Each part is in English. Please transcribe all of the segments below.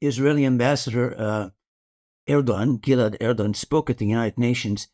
Israeli ambassador Gilad Erdan, spoke at the United Nations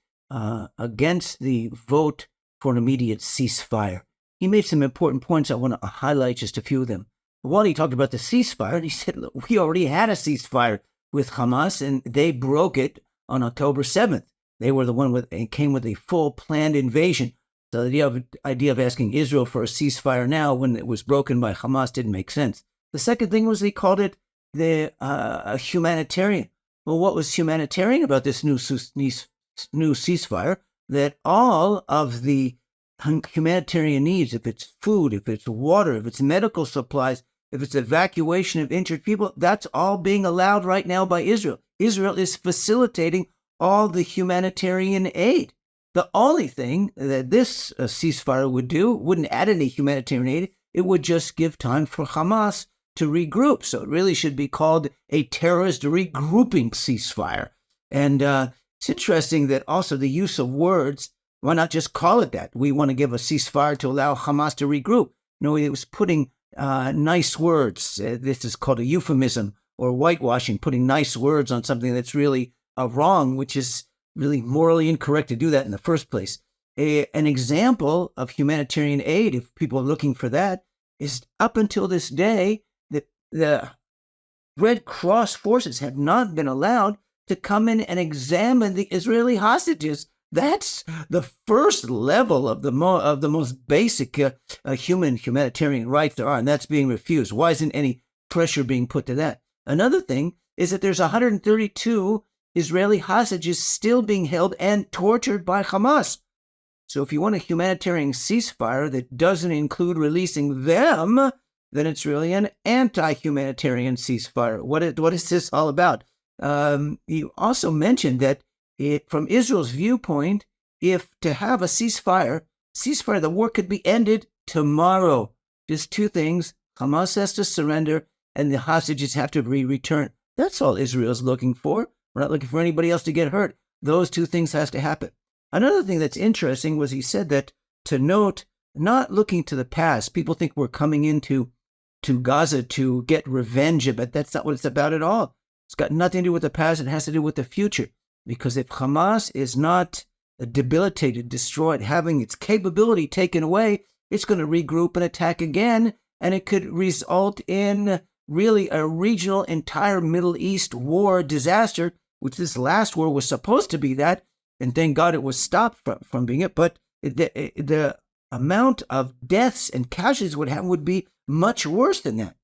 against the vote for an immediate ceasefire. He made some important points. I want to highlight just a few of them. One, he talked about the ceasefire, and he said, look, we already had a ceasefire with Hamas, and they broke it on October 7th. They were the one it came with a full planned invasion. So the idea of asking Israel for a ceasefire now when it was broken by Hamas didn't make sense. The second thing was he called it a humanitarian. Well, what was humanitarian about this new ceasefire? That all of the humanitarian needs, if it's food, if it's water, if it's medical supplies, if it's evacuation of injured people, that's all being allowed right now by Israel. Israel is facilitating all the humanitarian aid. The only thing that this ceasefire would do wouldn't add any humanitarian aid. It would just give time for Hamas to regroup. So it really should be called a terrorist regrouping ceasefire. And it's interesting that also the use of words, why not just call it that? We want to give a ceasefire to allow Hamas to regroup. No, it was putting nice words. This is called a euphemism or whitewashing, putting nice words on something that's really wrong, which is really morally incorrect to do that in the first place. An example of humanitarian aid, if people are looking for that, is up until this day, that the Red Cross forces have not been allowed to come in and examine the Israeli hostages. That's the first level of the most basic humanitarian rights there are, and that's being refused. Why isn't any pressure being put to that? Another thing is that there's 132 Israeli hostages still being held and tortured by Hamas. So if you want a humanitarian ceasefire that doesn't include releasing them, then it's really an anti-humanitarian ceasefire. What is this all about? You also mentioned that from Israel's viewpoint, if to have a ceasefire, the war could be ended tomorrow. Just two things. Hamas has to surrender and the hostages have to be returned. That's all Israel's looking for. We're not looking for anybody else to get hurt. Those two things has to happen. Another thing that's interesting was he said that to note, not looking to the past. People think we're coming into Gaza to get revenge, but that's not what it's about at all. It's got nothing to do with the past. It has to do with the future. Because if Hamas is not debilitated, destroyed, having its capability taken away, it's going to regroup and attack again, and it could result in really a regional, entire Middle East war disaster, which this last war was supposed to be that, and thank God it was stopped from being it. But the amount of deaths and casualties would be much worse than that.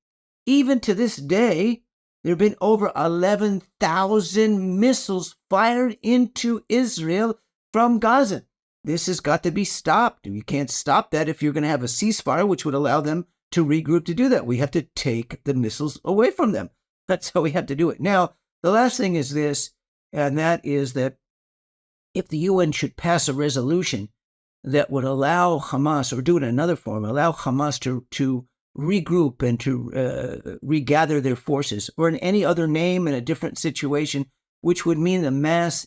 Even to this day, there have been over 11,000 missiles fired into Israel from Gaza. This has got to be stopped. You can't stop that if you're going to have a ceasefire, which would allow them to regroup to do that. We have to take the missiles away from them. That's how we have to do it. Now, the last thing is this, and that is that if the UN should pass a resolution that would allow Hamas, or do it in another form, allow Hamas to regroup and to regather their forces, or in any other name in a different situation, which would mean the mass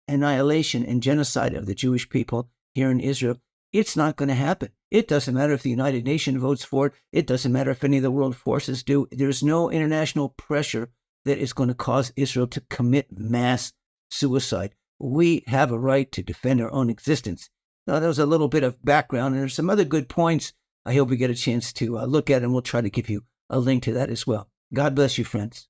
annihilation and genocide of the Jewish people here in Israel, it's not going to happen. It doesn't matter if the United Nations votes for it. It doesn't matter if any of the world forces do. There's no international pressure that is going to cause Israel to commit mass suicide. We have a right to defend our own existence. Now, that was a little bit of background, and there's some other good points I hope we get a chance to look at, and we'll try to give you a link to that as well. God bless you, friends.